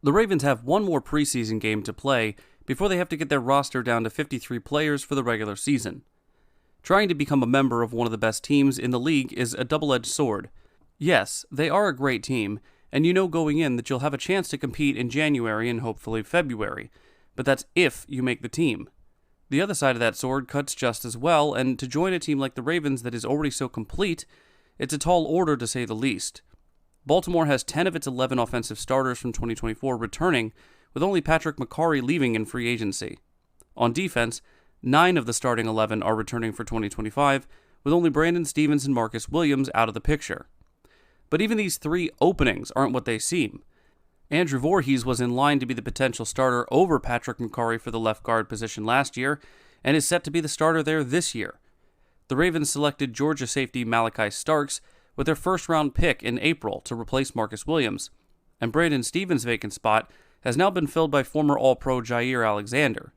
The Ravens have one more preseason game to play before they have to get their roster down to 53 players for the regular season. Trying to become a member of one of the best teams in the league is a double-edged sword. Yes, they are a great team, and you know going in that you'll have a chance to compete in January and hopefully February, but that's if you make the team. The other side of that sword cuts just as well, and to join a team like the Ravens that is already so complete, it's a tall order to say the least. Baltimore has 10 of its 11 offensive starters from 2024 returning, with only Patrick McCarry leaving in free agency. On defense, 9 of the starting 11 are returning for 2025, with only Brandon Stevens and Marcus Williams out of the picture. But even these 3 openings aren't what they seem. Andrew Voorhees was in line to be the potential starter over Patrick McCarry for the left guard position last year, and is set to be the starter there this year. The Ravens selected Georgia safety Malachi Starks with their first-round pick in April to replace Marcus Williams, and Brandon Stevens' vacant spot has now been filled by former All-Pro Jair Alexander.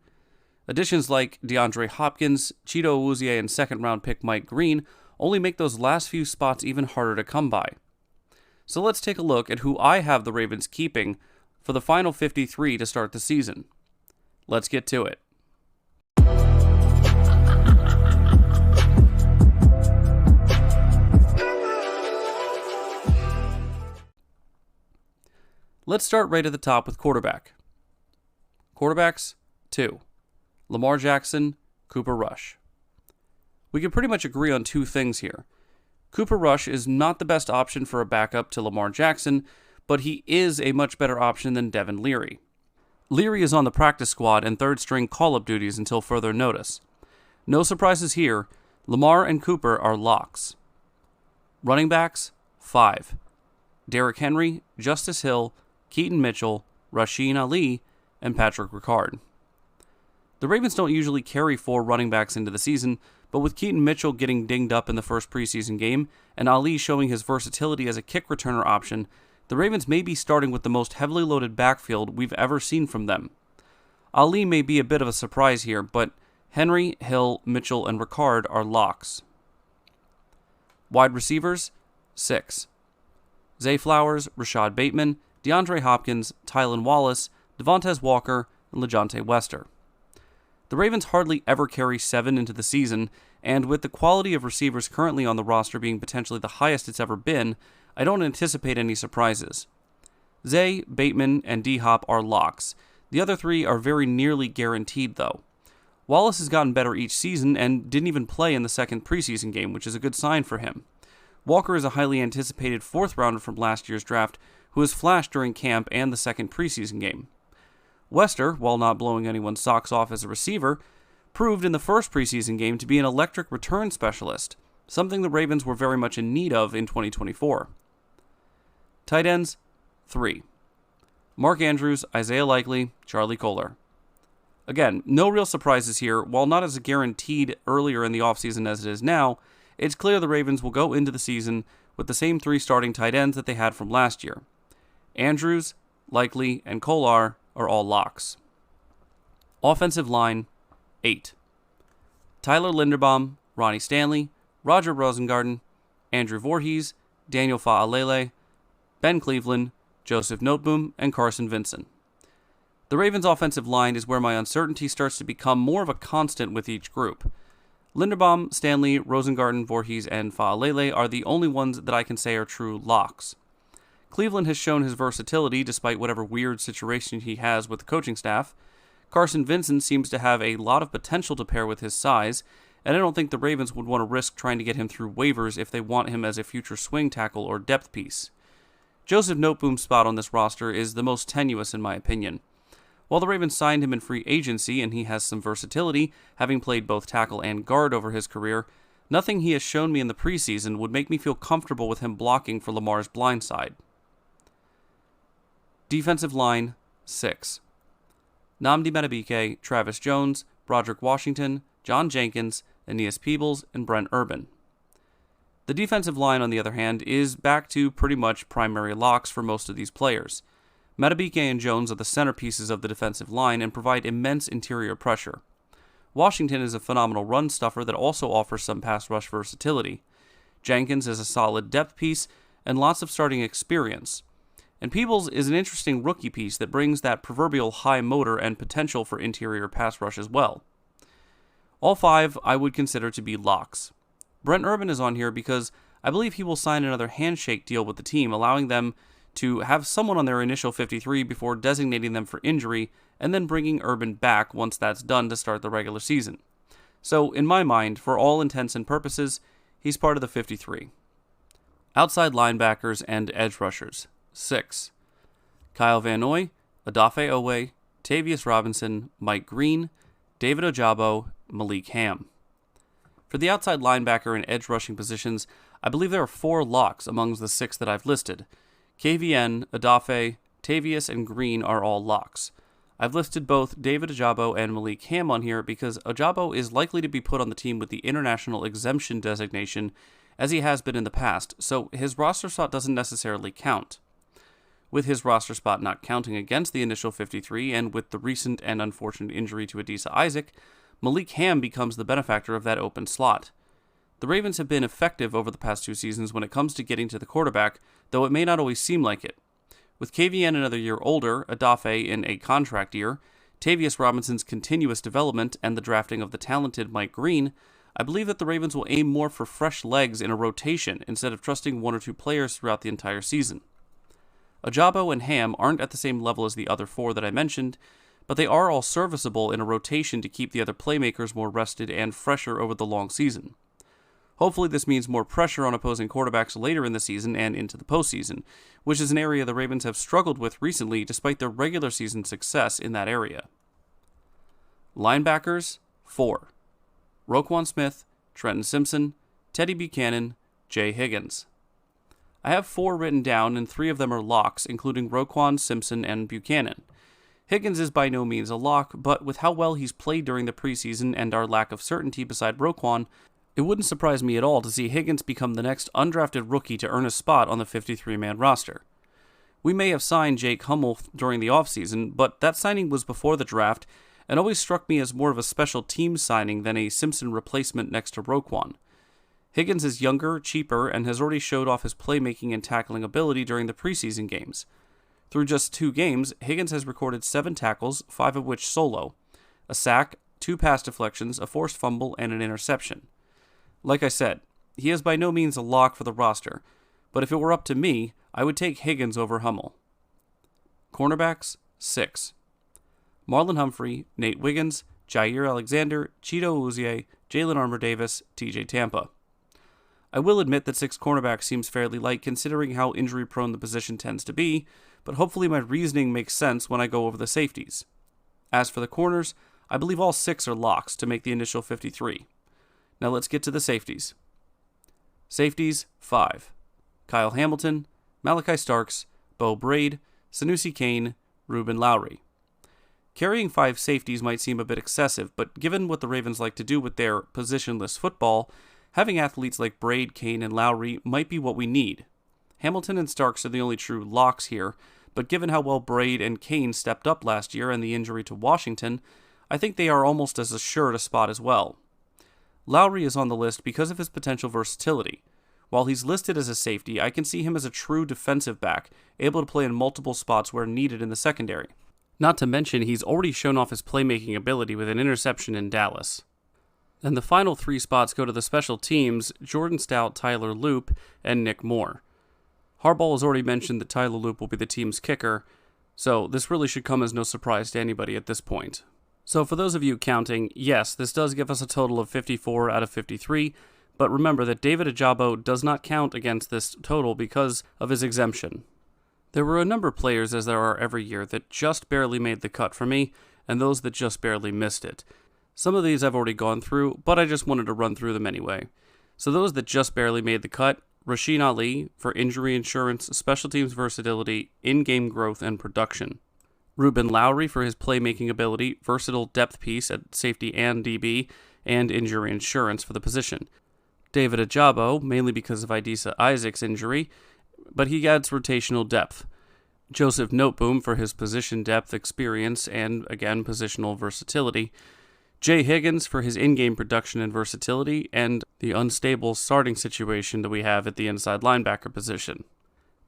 Additions like DeAndre Hopkins, Cheeto Awuzie, and second-round pick Mike Green only make those last few spots even harder to come by. So let's take a look at who I have the Ravens keeping for the final 53 to start the season. Let's get to it. Let's start right at the top with quarterback. Quarterbacks, 2. Lamar Jackson, Cooper Rush. We can pretty much agree on 2 things here. Cooper Rush is not the best option for a backup to Lamar Jackson, but he is a much better option than Devin Leary. Leary is on the practice squad and third-string call-up duties until further notice. No surprises here, Lamar and Cooper are locks. Running backs, 5. Derrick Henry, Justice Hill, Keaton Mitchell, Rasheen Ali, and Patrick Ricard. The Ravens don't usually carry 4 running backs into the season, but with Keaton Mitchell getting dinged up in the first preseason game, and Ali showing his versatility as a kick returner option, the Ravens may be starting with the most heavily loaded backfield we've ever seen from them. Ali may be a bit of a surprise here, but Henry, Hill, Mitchell, and Ricard are locks. Wide receivers, 6. Zay Flowers, Rashad Bateman, DeAndre Hopkins, Tylan Wallace, Devontae Walker, and LeJontay Wester. The Ravens hardly ever carry 7 into the season, and with the quality of receivers currently on the roster being potentially the highest it's ever been, I don't anticipate any surprises. Zay, Bateman, and D-Hop are locks. The other 3 are very nearly guaranteed, though. Wallace has gotten better each season and didn't even play in the second preseason game, which is a good sign for him. Walker is a highly anticipated 4th rounder from last year's draft who has flashed during camp and the second preseason game. Wester, while not blowing anyone's socks off as a receiver, proved in the first preseason game to be an electric return specialist, something the Ravens were very much in need of in 2024. Tight ends, 3. Mark Andrews, Isaiah Likely, Charlie Kolar. Again, no real surprises here. While not as guaranteed earlier in the offseason as it is now, it's clear the Ravens will go into the season with the same 3 starting tight ends that they had from last year. Andrews, Likely, and Kolar are all locks. Offensive line, 8. Tyler Linderbaum, Ronnie Stanley, Roger Rosengarten, Andrew Voorhees, Daniel Fa'alele, Ben Cleveland, Joseph Noteboom, and Carson Vincent. The Ravens' offensive line is where my uncertainty starts to become more of a constant with each group. Linderbaum, Stanley, Rosengarten, Voorhees, and Fa'alele are the only ones that I can say are true locks. Cleveland has shown his versatility despite whatever weird situation he has with the coaching staff. Carson Vincent seems to have a lot of potential to pair with his size, and I don't think the Ravens would want to risk trying to get him through waivers if they want him as a future swing tackle or depth piece. Joseph Noteboom's spot on this roster is the most tenuous in my opinion. While the Ravens signed him in free agency and he has some versatility, having played both tackle and guard over his career, nothing he has shown me in the preseason would make me feel comfortable with him blocking for Lamar's blind side. Defensive line, 6. Nnamdi Madubuike, Travis Jones, Broderick Washington, John Jenkins, Aeneas Peebles, and Brent Urban. The defensive line, on the other hand, is back to pretty much primary locks for most of these players. Madubuike and Jones are the centerpieces of the defensive line and provide immense interior pressure. Washington is a phenomenal run stuffer that also offers some pass rush versatility. Jenkins is a solid depth piece and lots of starting experience. And Peebles is an interesting rookie piece that brings that proverbial high motor and potential for interior pass rush as well. All 5 I would consider to be locks. Brent Urban is on here because I believe he will sign another handshake deal with the team, allowing them to have someone on their initial 53 before designating them for injury and then bringing Urban back once that's done to start the regular season. So, in my mind, for all intents and purposes, he's part of the 53. Outside linebackers and edge rushers. 6. Kyle Van Noy, Odafe Owe, Tavius Robinson, Mike Green, David Ojabo, Malik Hamm. For the outside linebacker and edge rushing positions, I believe there are 4 locks amongst the 6 that I've listed. KVN, Odafe, Tavius, and Green are all locks. I've listed both David Ojabo and Malik Hamm on here because Ojabo is likely to be put on the team with the international exemption designation, as he has been in the past, so his roster spot doesn't necessarily count. With his roster spot not counting against the initial 53, and with the recent and unfortunate injury to Adisa Isaac, Malik Hamm becomes the benefactor of that open slot. The Ravens have been effective over the past 2 seasons when it comes to getting to the quarterback, though it may not always seem like it. With KVN another year older, Odafe in a contract year, Tavius Robinson's continuous development, and the drafting of the talented Mike Green, I believe that the Ravens will aim more for fresh legs in a rotation instead of trusting 1 or 2 players throughout the entire season. Ojabo and Hamm aren't at the same level as the other 4 that I mentioned, but they are all serviceable in a rotation to keep the other playmakers more rested and fresher over the long season. Hopefully this means more pressure on opposing quarterbacks later in the season and into the postseason, which is an area the Ravens have struggled with recently despite their regular season success in that area. Linebackers, 4. Roquan Smith, Trenton Simpson, Teddy Buchanan, Jay Higgins. I have 4 written down and 3 of them are locks, including Roquan, Simpson, and Buchanan. Higgins is by no means a lock, but with how well he's played during the preseason and our lack of certainty beside Roquan, it wouldn't surprise me at all to see Higgins become the next undrafted rookie to earn a spot on the 53-man roster. We may have signed Jake Hummel during the offseason, but that signing was before the draft and always struck me as more of a special team signing than a Simpson replacement next to Roquan. Higgins is younger, cheaper, and has already showed off his playmaking and tackling ability during the preseason games. Through just 2 games, Higgins has recorded 7 tackles, 5 of which solo, a sack, 2 pass deflections, a forced fumble, and an interception. Like I said, he is by no means a lock for the roster, but if it were up to me, I would take Higgins over Hummel. Cornerbacks, 6. Marlon Humphrey, Nate Wiggins, Jair Alexander, Cheeto Uzie, Jalen Armour-Davis, TJ Tampa. I will admit that 6 cornerbacks seems fairly light considering how injury-prone the position tends to be, but hopefully my reasoning makes sense when I go over the safeties. As for the corners, I believe all 6 are locks to make the initial 53. Now let's get to the safeties. Safeties, 5. Kyle Hamilton, Malachi Starks, Bo Braid, Sanusi Kane, Ruben Lowry. Carrying 5 safeties might seem a bit excessive, but given what the Ravens like to do with their positionless football, having athletes like Braid, Kane, and Lowry might be what we need. Hamilton and Starks are the only true locks here, but given how well Braid and Kane stepped up last year and the injury to Washington, I think they are almost as assured a spot as well. Lowry is on the list because of his potential versatility. While he's listed as a safety, I can see him as a true defensive back, able to play in multiple spots where needed in the secondary. Not to mention, he's already shown off his playmaking ability with an interception in Dallas. Then the final 3 spots go to the special teams, Jordan Stout, Tyler Loop, and Nick Moore. Harbaugh has already mentioned that Tyler Loop will be the team's kicker, so this really should come as no surprise to anybody at this point. So for those of you counting, yes, this does give us a total of 54 out of 53, but remember that David Ojabo does not count against this total because of his exemption. There were a number of players, as there are every year, that just barely made the cut for me, and those that just barely missed it. Some of these I've already gone through, but I just wanted to run through them anyway. So those that just barely made the cut, Rasheen Ali for injury insurance, special teams versatility, in-game growth, and production. Ruben Lowry for his playmaking ability, versatile depth piece at safety and DB, and injury insurance for the position. David Ojabo, mainly because of Adisa Isaac's injury, but he adds rotational depth. Joseph Noteboom for his position depth, experience, and, again, positional versatility. Jay Higgins for his in-game production and versatility, and the unstable starting situation that we have at the inside linebacker position.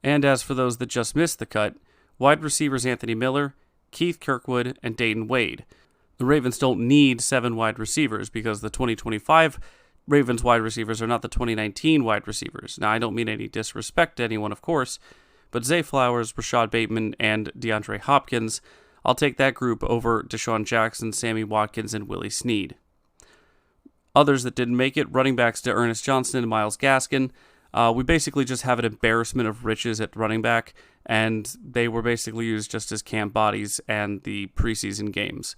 And as for those that just missed the cut, wide receivers Anthony Miller, Keith Kirkwood, and Dayton Wade. The Ravens don't need 7 wide receivers because the 2025 Ravens wide receivers are not the 2019 wide receivers. Now, I don't mean any disrespect to anyone, of course, but Zay Flowers, Rashad Bateman, and DeAndre Hopkins, I'll take that group over Deshaun Jackson, Sammy Watkins, and Willie Snead. Others that didn't make it, running backs to Ernest Johnson and Myles Gaskin. We basically just have an embarrassment of riches at running back, and they were basically used just as camp bodies and the preseason games.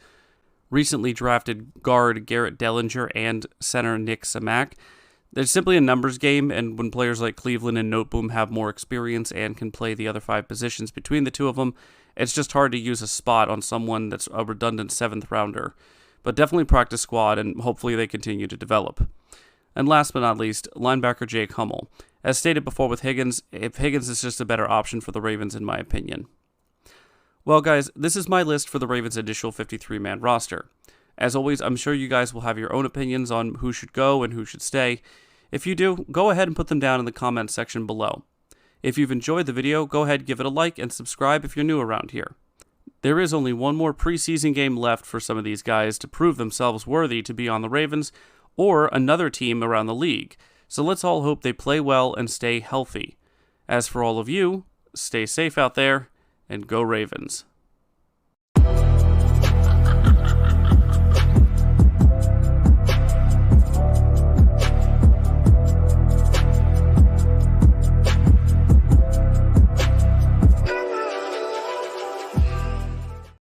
Recently drafted guard Garrett Dellinger and center Nick Samak. There's simply a numbers game, and when players like Cleveland and Noteboom have more experience and can play the other 5 positions between the two of them, it's just hard to use a spot on someone that's a redundant 7th rounder. But definitely practice squad, and hopefully they continue to develop. And last but not least, linebacker Jake Hummel. As stated before with Higgins, if Higgins is just a better option for the Ravens in my opinion. Well guys, this is my list for the Ravens' initial 53-man roster. As always, I'm sure you guys will have your own opinions on who should go and who should stay. If you do, go ahead and put them down in the comments section below. If you've enjoyed the video, go ahead, give it a like, and subscribe if you're new around here. There is only one more preseason game left for some of these guys to prove themselves worthy to be on the Ravens or another team around the league, so let's all hope they play well and stay healthy. As for all of you, stay safe out there, and go Ravens.